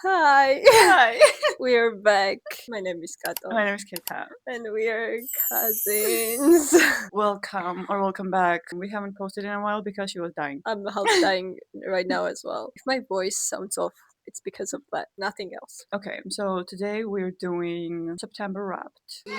Hi, Hi. we're back. My name is Kato, My name is Ketta. and we are cousins. Welcome back. We haven't posted in a while because she was dying. I'm half dying right now as well. If my voice sounds off, it's because of that, nothing else. Okay, so today we're doing September Wrapped. Yay!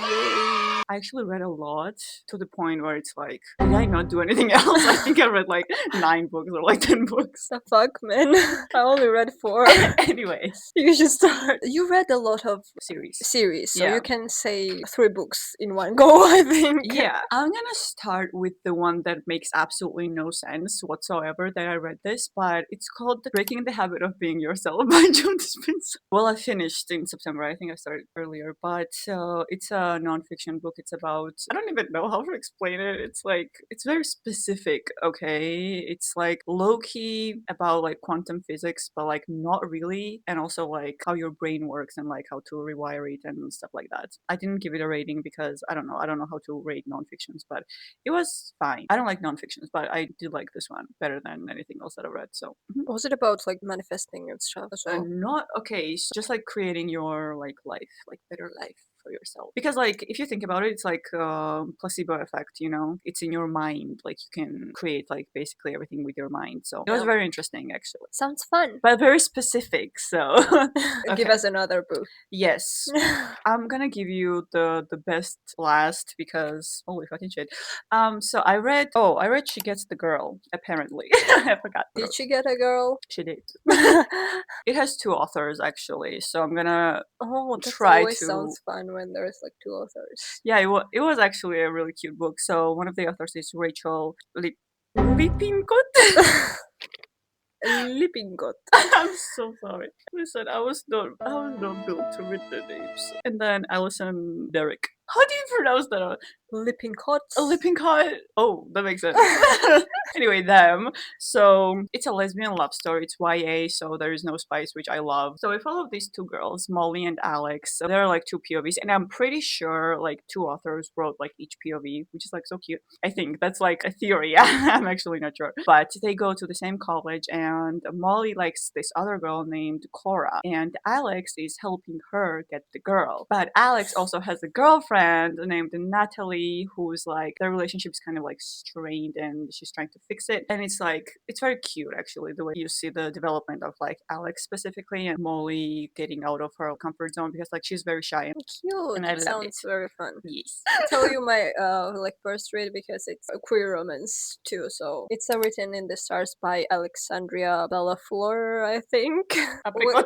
I actually read a lot to the point where it's like, did I not do anything else? I think I read like 9 books or like 10 books. The fuck, man? I only read 4. Anyways, You should start. You read a lot of series. so Yeah. you can say 3 books in one go, I think. Yeah, I'm gonna start with the one that makes absolutely no sense whatsoever that I read this, but it's called Breaking the Habit of Being Yourself by Joe Dispenza. Well, I finished in September. I think I started earlier, but it's a nonfiction book. It's about, I don't even know how to explain it. It's like, it's very specific, okay? It's like low-key about like quantum physics, but like not really, and also like how your brain works and like how to rewire it and stuff like that. I didn't give it a rating because I don't know how to rate nonfictions, but it was fine. I don't like nonfictions, but I did like this one better than anything else that I read. So Was it about like manifesting and stuff as well? not okay. So just like creating your like life, like better life for yourself. Because like if you think about it, it's like placebo effect. You know, it's in your mind. Like you can create like basically everything with your mind. So it was Yeah. very interesting actually, Sounds fun. but very specific. So Give Okay. us another book. Yes. I'm gonna give you the best last because holy fucking shit. So I read She Gets the Girl, apparently. I forgot. Did she get a girl? She did. It has 2 authors actually, so I'm gonna Oh, that try always to sounds fun when there's like 2 authors. Yeah, it was actually a really cute book. So one of the authors is Rachel Lippincot. Lippincot. I'm so sorry. Listen, I was not built to read the names. And then Alyson Derrick. How do you pronounce that? Lippincot. Lippincot. Oh, that makes sense. Anyway, them. So it's a lesbian love story. It's YA, so there is no spice, which I love. So we follow these 2 girls, Molly and Alex. So they're like 2 POVs, and I'm pretty sure like 2 authors wrote like each POV, which is like so cute. I think that's like a theory. I'm actually not sure. But they go to the same college, and Molly likes this other girl named Cora, and Alex is helping her get the girl. But Alex also has a girlfriend named Natalie, who's like, their relationship is kind of like strained and she's trying to fix it. And it's like, it's very cute actually, the way you see the development of like Alex specifically and Molly getting out of her comfort zone because like she's very shy. Cute. And I It loved sounds it. very fun. Yes. I'll tell you my like first read because it's a queer romance too. So it's written in the stars by Alexandria Bellefleur, I think. Apricot.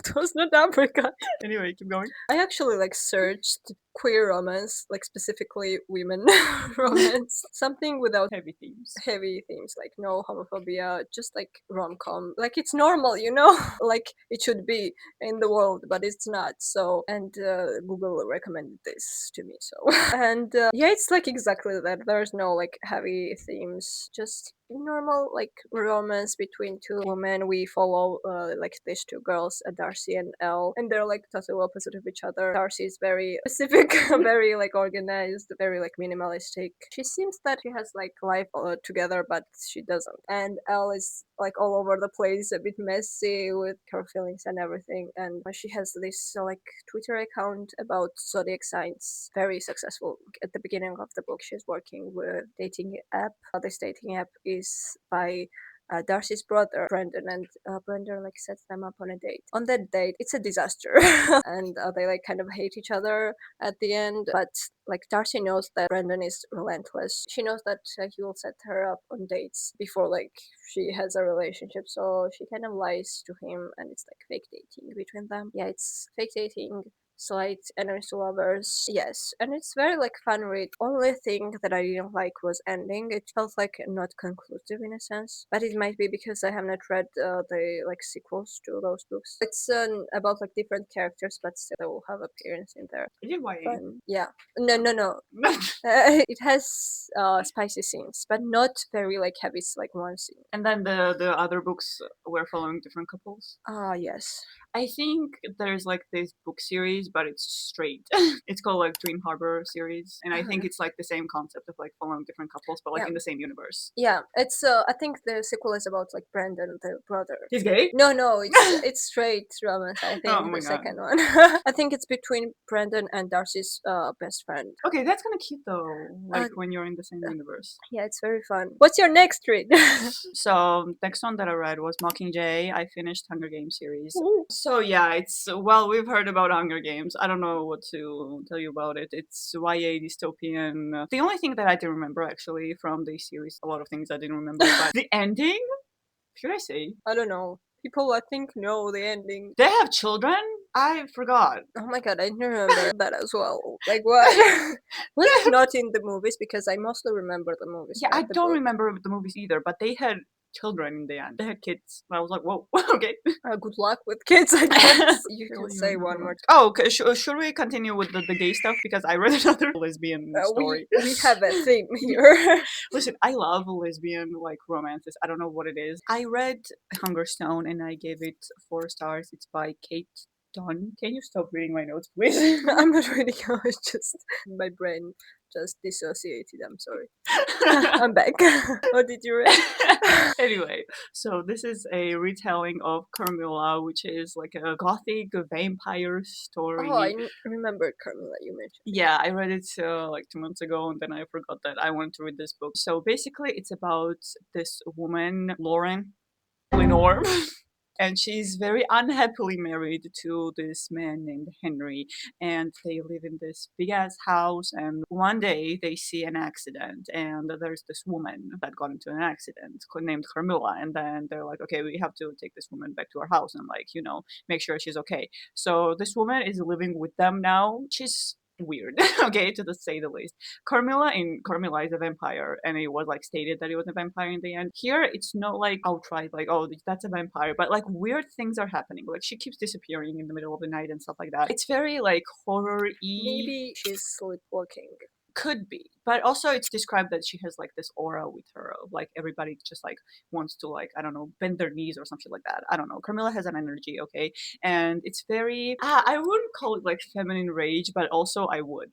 It was not apricot. Anyway, keep going. I actually like searched queer romance, like specifically women romance, something without Heavy themes. heavy themes, like no homophobia, just like rom-com, like it's normal, you know, like it should be in the world, but it's not. So, and Google recommended this to me. So, and yeah, it's like exactly that. There's no like heavy themes, just normal like romance between 2 women. We follow like these 2 girls, Darcy and Elle, and they're like total opposite of each other. Darcy is very specific, very like organized, very like minimalistic. She seems that she has like life together, but she doesn't. And Elle is like all over the place, a bit messy with her feelings and everything. And she has this like Twitter account about zodiac signs, very successful. At the beginning of the book, she's working with dating app. This dating app is by Darcy's brother Brendan, and Brendan like sets them up on a date. On that date, it's a disaster, and they like kind of hate each other at the end. But like Darcy knows that Brendan is relentless. She knows that he will set her up on dates before like she has a relationship. So she kind of lies to him, and it's like fake dating between them. Yeah, it's fake dating. Slight enemies to lovers. Yes, and it's very like fun read. Only thing that I didn't like was ending. It felt like not conclusive in a sense, but it might be because I have not read the like sequels to those books. It's about like different characters, but still they will have appearance in there. Is it YA? Fun. Yeah. No. It has spicy scenes, but not very like heavy. It's like one scene. And then the other books were following different couples. Ah, yes. I think there's like this book series but it's straight. It's called like Dream Harbor series, and I think it's like the same concept of like following different couples, but like in the same universe. Yeah, it's I think the sequel is about like Brandon, the brother. He's gay? No, it's straight romance. I think Oh my the God. second one. I think it's between Brandon and Darcy's best friend. Okay, that's kind of cute though. Like when you're in the same universe. Yeah, it's very fun. What's your next read? So next one that I read was Mockingjay. I finished Hunger Games series. Ooh. So yeah, it's well, we've heard about Hunger Games. I don't know what to tell you about it. It's YA dystopian. The only thing that I didn't remember actually from the series, a lot of things I didn't remember, but the ending. Should I say? I don't know. People, I think, know the ending. They have children? I forgot. Oh my god, I didn't remember that as well. Like, what? Was it not in the movies? Because I mostly remember the movies. Yeah, I the don't book. remember the movies either, but they had children in the end. They had kids. And I was like, whoa, okay. Good luck with kids, I guess. You can say one more. Oh, okay. Should we continue with the gay stuff? Because I read another lesbian story. We have a theme here. Listen, I love lesbian like romances. I don't know what it is. I read Hungerstone and I gave it 4 stars. It's by Kat Dunn. Can you stop reading my notes, please? I'm not reading. It's just my brain just dissociated. I'm sorry. I'm back. What did you read? Anyway, so this is a retelling of Carmilla, which is like a gothic vampire story. Oh, I remember Carmilla, you mentioned. Yeah, I read it like 2 months ago, and then I forgot that I wanted to read this book. So basically, it's about this woman, Lenore. And she's very unhappily married to this man named Henry, and they live in this big ass house. And one day they see an accident, and there's this woman that got into an accident named Carmilla. And then they're like, okay, we have to take this woman back to our house and, like, you know, make sure she's okay. So this woman is living with them now. She's weird, okay, to say the least. Carmilla is a vampire, and it was like stated that it was a vampire in the end. Here, it's not like outright like, oh, that's a vampire, but like weird things are happening. Like she keeps disappearing in the middle of the night and stuff like that. It's very like horror-y. Maybe she's sleepwalking. Could be, but also it's described that she has like this aura with her of like everybody just like wants to, like, I don't know, bend their knees or something like that. I don't know. Carmilla has an energy, okay, and it's very I wouldn't call it like feminine rage, but also I would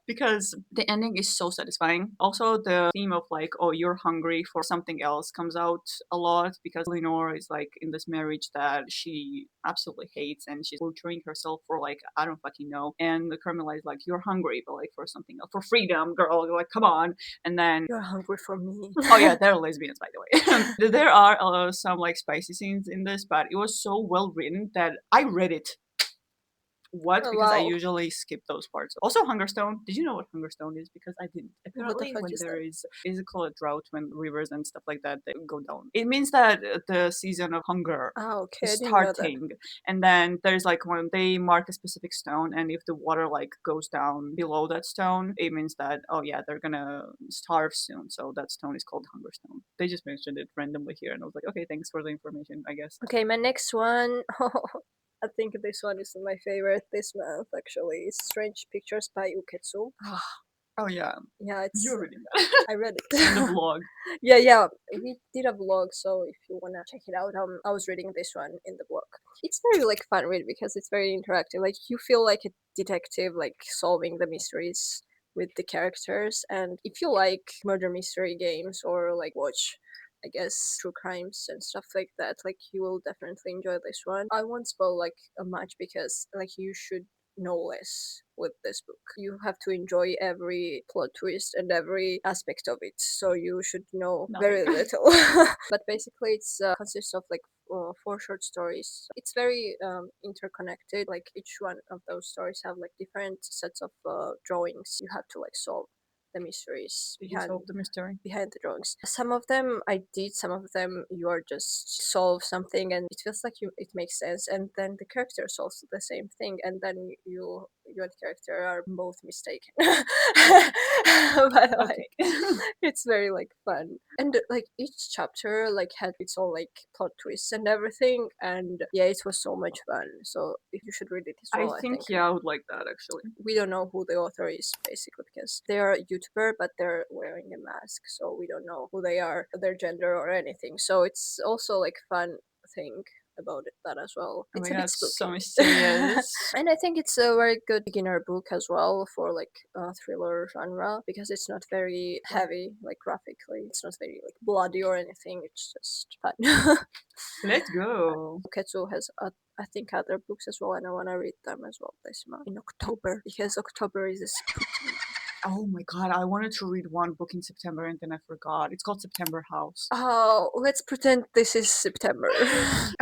because the ending is so satisfying. Also, the theme of like, oh, you're hungry for something else comes out a lot because Lenore is like in this marriage that she absolutely hates, and she's torturing herself for like, I don't fucking know. And the Carmilla is like, you're hungry, but like for something else, for freedom, girl. You're like, come on. And then You're hungry for me. oh yeah, they're lesbians, by the way. There are some like spicy scenes in this, but it was so well written that I read it. What? Oh, Because I wow. usually skip those parts. Also, Hungerstone. Did you know what Hungerstone is? Because I didn't. What the Apparently, fuck when is there that? is it called a drought, when rivers and stuff like that they go down. It means that the season of hunger Ah, okay, I is didn't know that. starting, and then there's like when they mark a specific stone, and if the water like goes down below that stone, it means that, oh yeah, they're gonna starve soon. So that stone is called Hungerstone. They just mentioned it randomly here, and I was like, okay, thanks for the information, I guess. Okay, my next one. I think this one is my favorite this month, actually. It's Strange Pictures by Uketsu. Oh yeah, Yeah, it's. you're reading that I read in it. the vlog. Yeah. We did a vlog, so if you wanna check it out, I was reading this one in the vlog. It's very like fun read because it's very interactive. Like you feel like a detective, like solving the mysteries with the characters. And if you like murder mystery games or like watch, I guess, true crimes and stuff like that, like you will definitely enjoy this one. I won't spoil like much because like you should know less with this book. You have to enjoy every plot twist and every aspect of it, so you should know very Nothing. little. But basically, it's consists of like 4 short stories. It's very interconnected. Like each one of those stories have like different sets of drawings. You have to like solve the mysteries Did you solve the mystery? behind the drawings. Some of them I did, some of them you are just solve something and it feels like it makes sense, and then the character solves the same thing, and then you and the character are both mistaken. But like, it's very like fun, and like each chapter like had its own like plot twists and everything, and yeah, it was so much fun. So if you should read it as well, I think yeah, I would like that actually. we don't know who the author is basically because they are a YouTuber, but they're wearing a mask, so we don't know who they are, their gender or anything. So it's also like fun thing about that as well. Oh It's my a god, bit so spooky. mysterious. And I think it's a very good beginner book as well for like thriller genre because it's not very heavy, like graphically. It's not very like bloody or anything. It's just fun. Let's go. Uketsu has I think other books as well, and I want to read them as well this month in October because October is a spooky. Oh my god, I wanted to read one book in September and then I forgot. It's called September House. Oh, let's pretend this is September.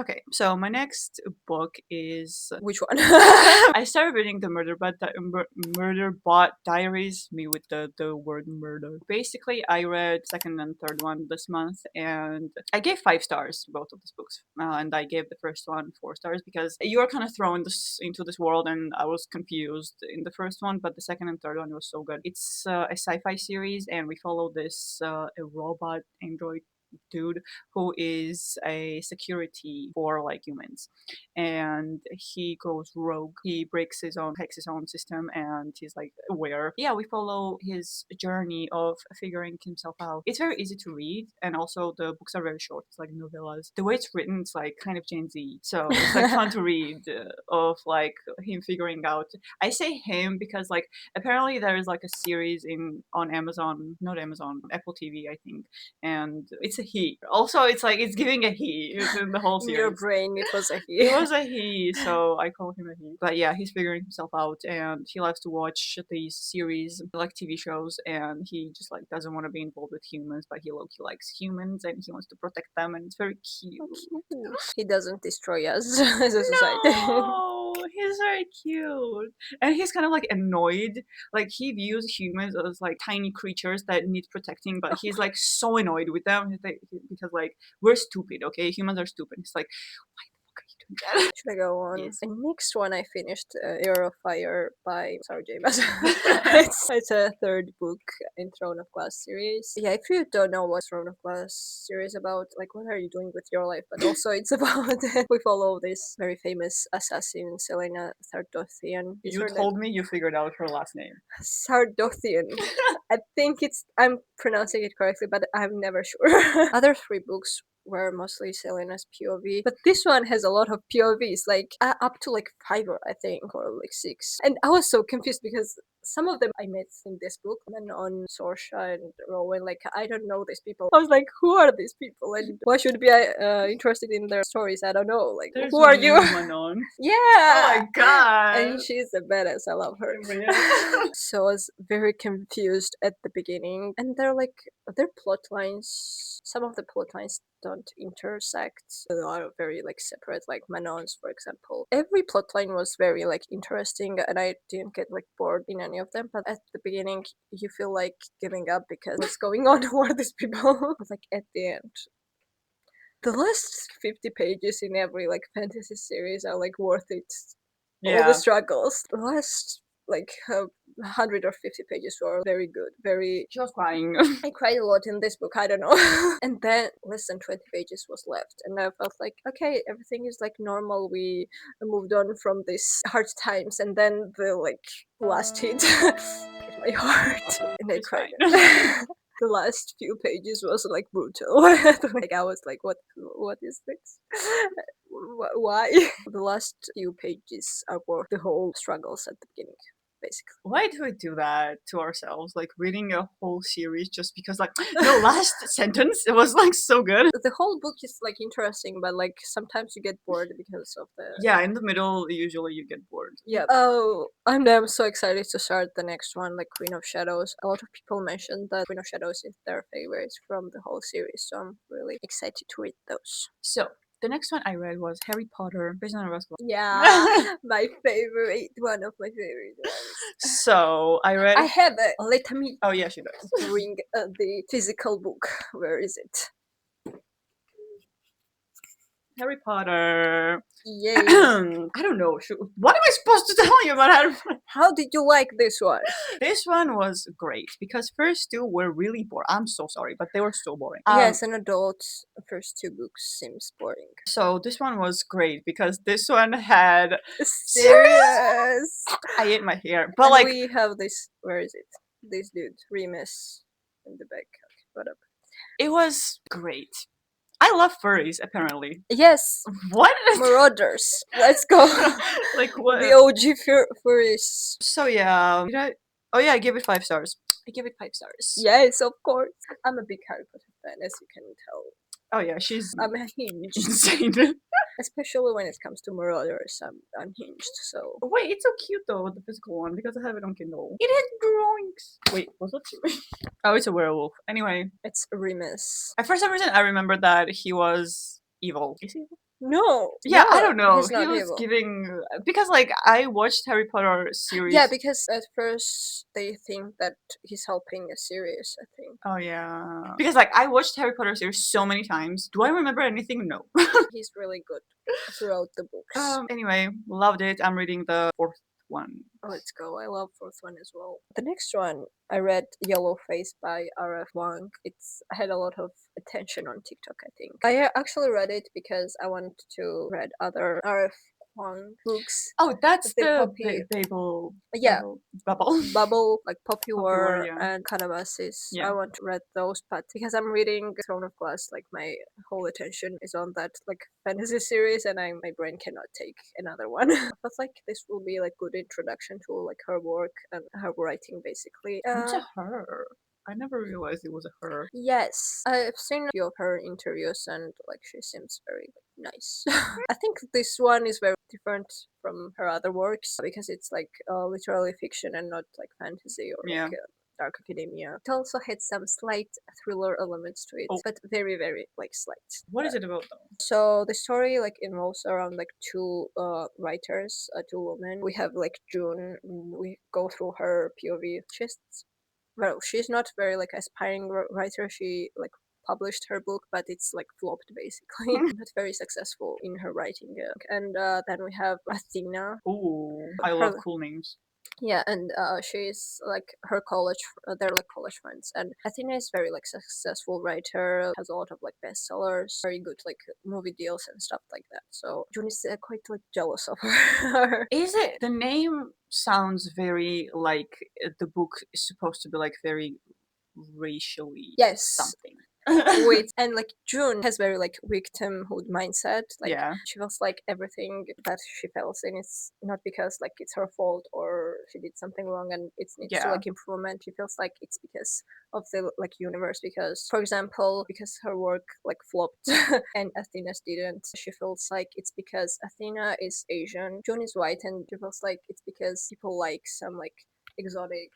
Okay, so my next book is Which one? I started reading the Murderbot Diaries. Me with the word murder. Basically, I read second and third one this month, and I gave 5 stars to both of these books. And I gave the first one 4 stars because you are kind of thrown into this world, and I was confused in the first one, but the second and third one was so good. It's a sci-fi series, and we follow this a robot android dude who is a security for like humans, and he goes rogue. He hacks his own system, and he's like aware. Yeah, we follow his journey of figuring himself out. It's very easy to read, and also the books are very short. It's like novellas. The way it's written, it's like kind of Gen Z, so it's like fun to read. Of like him figuring out. I say him because like apparently there is like a series on Amazon, not Amazon, Apple TV, I think, and it's a he. Also, it's like it's giving a he in the whole In series. your brain, it was a he. It was a he, so I call him a he. But yeah, he's figuring himself out, and he likes to watch these series, like TV shows, and he just like doesn't want to be involved with humans, but he likes humans, and he wants to protect them, and it's very cute. He doesn't destroy us as a society. No, he's very cute, and he's kind of like annoyed. Like he views humans as like tiny creatures that need protecting, but he's like so annoyed with them because like we're stupid, okay? Humans are stupid. It's like, why the fuck are you doing that? Should I go on? Yes. And next one I finished Heir of Fire by sorry James. It's a third book in Throne of Glass series. Yeah, if you don't know what Throne of Glass series about, like what are you doing with your life? But also it's about we follow this very famous assassin Selena Sardothian. You told me you figured out her last name. Sardothian. I think I'm pronouncing it correctly, but I'm never sure. Other 3 books were mostly Selena's POV, but this one has a lot of POVs, like up to like 5 or I think or like 6. And I was so confused because some of them I met in this book, and on Sorsha and Rowan, like I don't know these people. I was like, who are these people, and why should be I interested in their stories? I don't know. Like, There's who are one you? named Manon. Yeah. Oh my god. And she's a badass. I love her. So I was very confused at the beginning, and their plot lines. Some of the plot lines don't intersect. They are very like separate. Like Manon's, for example. Every plot line was very like interesting, and I didn't get like bored in any of them. But at the beginning, you feel like giving up because what's going on? Who are these people? But like at the end, the last 50 pages in every like fantasy series are like worth it. All the struggles. The last like 100 or 50 pages were very good. Very. She was crying. I cried a lot in this book. I don't know. And then less than 20 pages was left, and I felt like okay, everything is like normal. We moved on from these hard times, and then the like last hit hit my heart, and I cried. The last few pages was like brutal. Like I was like, what is this? Why? The last few pages are worth the whole struggles at the beginning, basically. Why do we do that to ourselves? Like reading a whole series just because like the last sentence it was like so good. The whole book is like interesting, but like sometimes you get bored because of the in the middle usually you get bored. Yeah. Oh, I'm so excited to start the next one, like Queen of Shadows. A lot of people mentioned that Queen of Shadows is their favorites from the whole series, so I'm really excited to read those. So the next one I read was Harry Potter, Prisoner of Azkaban. Yeah, my favorite, one of my favorite ones. So I read. I have it. Let me. Oh yeah, she does. Bring the physical book. Where is it? Harry Potter. Yay. I don't know. What am I supposed to tell you about Harry Potter? How did you like this one? This one was great because first 2 were really boring. I'm so sorry, but they were so boring. Yes, an adult first 2 books seems boring. So this one was great because this one had serious. I ate my hair, but and like we have this. Where is it? This dude, Remus, in the back. Okay, what up? It was great. I love furries, apparently. Yes, What? Marauders. Let's go. Like what? The OG furries. So yeah, oh yeah, I gave it 5 stars. I give it 5 stars. Yes, of course. I'm a big Harry Potter fan, as you can tell. Oh yeah, she's I'm unhinged. insane. Especially when it comes to Marauders, I'm unhinged, so... Wait, it's so cute though, the physical one, because I have it on Kindle. It has drawings. Wait, was that you? Oh, it's a werewolf. Anyway, It's Remus. for some reason I remember that he was evil. Is he evil? No! Yeah, I no, don't know. He's He not was evil. giving because like I watched Harry Potter series. Yeah, because at first they think that he's helping a series, I think. Oh yeah. Because like I watched Harry Potter series so many times. Do I remember anything? No. He's really good throughout the books. Anyway, loved it. I'm reading the 4th one. Let's go. I love 4th one as well. The next one, I read Yellowface by R.F. Kuang. It's had a lot of attention on TikTok, I think. I actually read it because I wanted to read other R.F. Kuang books. Oh, that's The the Poppy- Babel. Yeah. Bubble. Bubble, like Poppy War, yeah. and Catabasis. Yeah. I want to read those, but because I'm reading Throne of Glass, like my whole attention is on that like fantasy series, and my brain cannot take another one. But like this will be like good introduction to like her work and her writing, basically. What's a her? I never realized it was a her. Yes, I've seen a few of her interviews, and like she seems very nice. I think this one is very different from her other works because it's like literally fiction and not like fantasy or Yeah. like dark academia. It also had some slight thriller elements to it, but very very like slight. What is it about though? So the story like involves around like two writers, two women. We have like June. We go through her POV. She's not very like aspiring writer. She like published her book, but it's like flopped basically. Not very successful in her writing. And then we have Athena. Ooh, I love cool names. Yeah, and she's like her college. They're like college friends, and Athena is very like successful writer. Has a lot of like bestsellers, very good like movie deals and stuff like that. So June is quite like jealous of her. Is it? The name sounds very like the book is supposed to be like very racially something. Wait, and like June has very like victimhood mindset. Like she feels like everything that she fails in is not because like it's her fault or she did something wrong and it needs to like improvement. She feels like it's because of the like universe, because for example because her work like flopped and Athena's didn't, she feels like it's because Athena is Asian, June is white, and she feels like it's because people like some like exotic.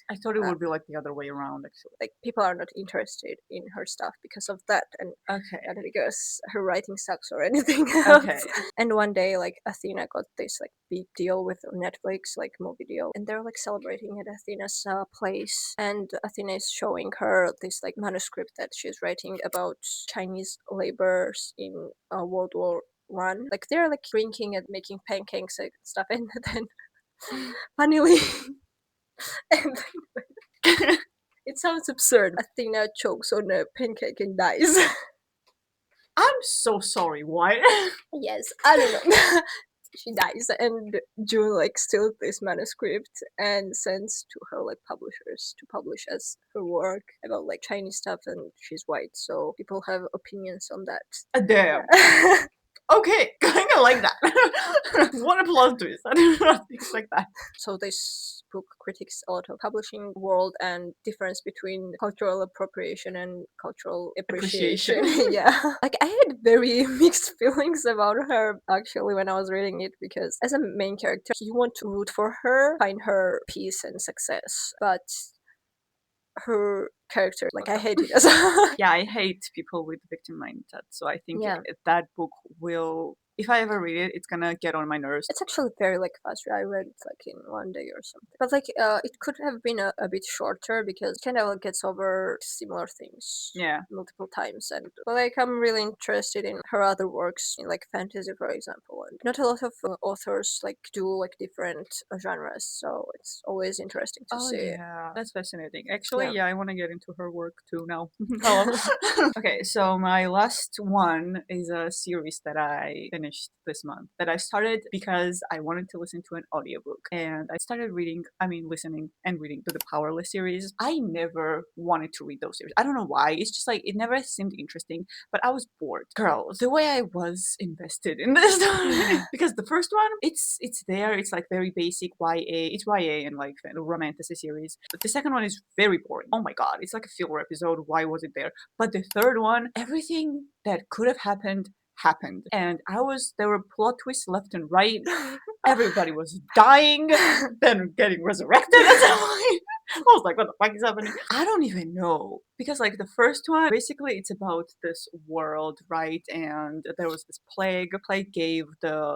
I thought it would be like the other way around, actually. Like people are not interested in her stuff because of that, and not because her writing sucks or anything else. And one day, like Athena got this like big deal with Netflix, like movie deal, and they're like celebrating at Athena's place, and Athena is showing her this like manuscript that she's writing about Chinese laborers in World War One. Like they're like drinking and making pancakes and stuff, and then funnily. And it sounds absurd. Athena chokes on a pancake and dies. I'm so sorry. What? Yes, I don't know. She dies, and June like steals this manuscript and sends to her like publishers to publish as her work about like Chinese stuff, and she's white, so people have opinions on that. Damn. Okay, kind of like that. What a plot twist. I did not expect that. So this book critiques a lot of publishing world and difference between cultural appropriation and cultural appreciation. Yeah. Like I had very mixed feelings about her actually when I was reading it, because as a main character, you want to root for her, find her peace and success, but her character, like I hate it as yeah, I hate people with victim mindset, so I think that book will, if I ever read it, it's gonna get on my nerves. It's actually very like fast. I read it like in one day or something, but like it could have been a bit shorter because it kind of like gets over similar things multiple times. And but like I'm really interested in her other works, in like fantasy for example, and not a lot of authors like do like different genres, so it's always interesting to see. Yeah, that's fascinating. Actually, I want to get into her work too now. Okay, so my last one is a series that I finished finished this month that I started because I wanted to listen to an audiobook. And I started listening and reading to the Powerless series. I never wanted to read those series. I don't know why. It's just like it never seemed interesting, but I was bored. Girl, the way I was invested in this story because the first one, it's there, it's like very basic YA. It's YA and like romantic series. But the second one is very boring. Oh my god, it's like a filler episode. Why was it there? But the third one, everything that could have happened happened. And there were plot twists left and right. Everybody was dying, then getting resurrected at some point. I was like, what the fuck is happening? I don't even know. Because like the first one, basically it's about this world, right? And there was this plague. The plague gave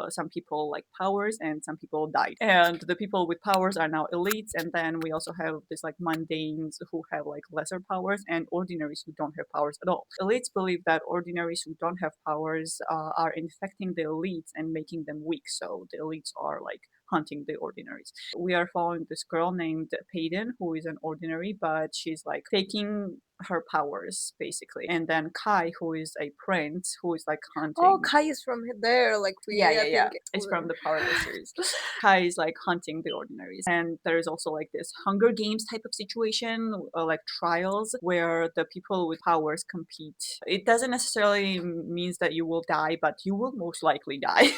some people like powers and some people died. And the people with powers are now elites. And then we also have this like mundanes who have like lesser powers and ordinaries who don't have powers at all. Elites believe that ordinaries who don't have powers are infecting the elites and making them weak. So the elites are like hunting the ordinaries. We are following this girl named Payden, who is an ordinary, but she's like taking her powers basically. And then Kai, who is a prince, who is like hunting. Oh, Kai is from there. Like yeah. It's from the Powerless series. Kai is like hunting the ordinaries, and there's also like this Hunger Games type of situation, like trials where the people with powers compete. It doesn't necessarily means that you will die, but you will most likely die.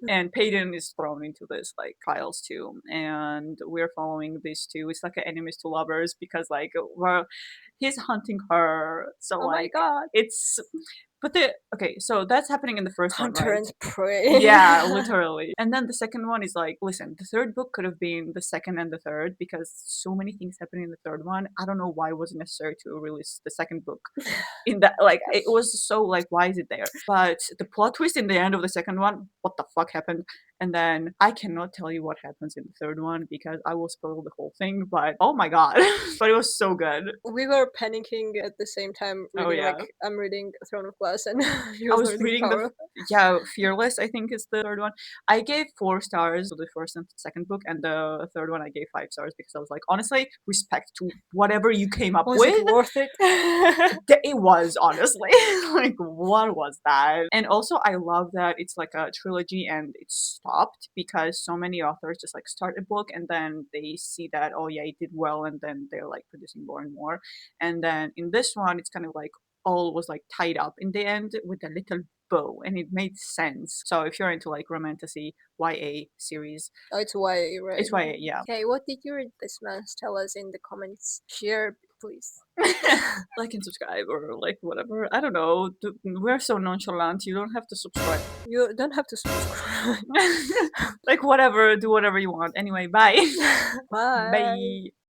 And Payden is thrown into this like trials too, and we're following these two. It's like an enemies to lovers because like he's hunting her. So oh like my god, it's. But so that's happening in the first one, Hunter right? and prey. Yeah, literally. And then the second one is like, listen, the third book could have been the second and the third because so many things happen in the third one. I don't know why it was necessary to release the second book in that. Like, it was so like, why is it there? But the plot twist in the end of the second one, what the fuck happened? And then I cannot tell you what happens in the third one because I will spoil the whole thing. But oh my god, but it was so good. We were panicking at the same time. Reading, yeah. like I'm reading Throne of Glass, and I was reading Fearless, I think is the third one. I gave 4 stars to the first and second book, and the third one I gave 5 stars because I was like, honestly, respect to whatever you came up was with. it worth it? It was, honestly. Like, what was that? And also, I love that it's like a trilogy and it stopped because so many authors just like start a book and then they see that, oh yeah, it did well, and then they're like producing more and more. And then in this one, it's kind of like all was like tied up in the end with a little bow, and it made sense. So if you're into like romantasy YA series, oh, it's YA, right? It's YA, yeah. Okay, what did you read this month? Tell us in the comments. Share, please. Like and subscribe or like whatever. I don't know. We're so nonchalant. You don't have to subscribe. You don't have to subscribe. Like whatever. Do whatever you want. Anyway, bye. Bye. Bye.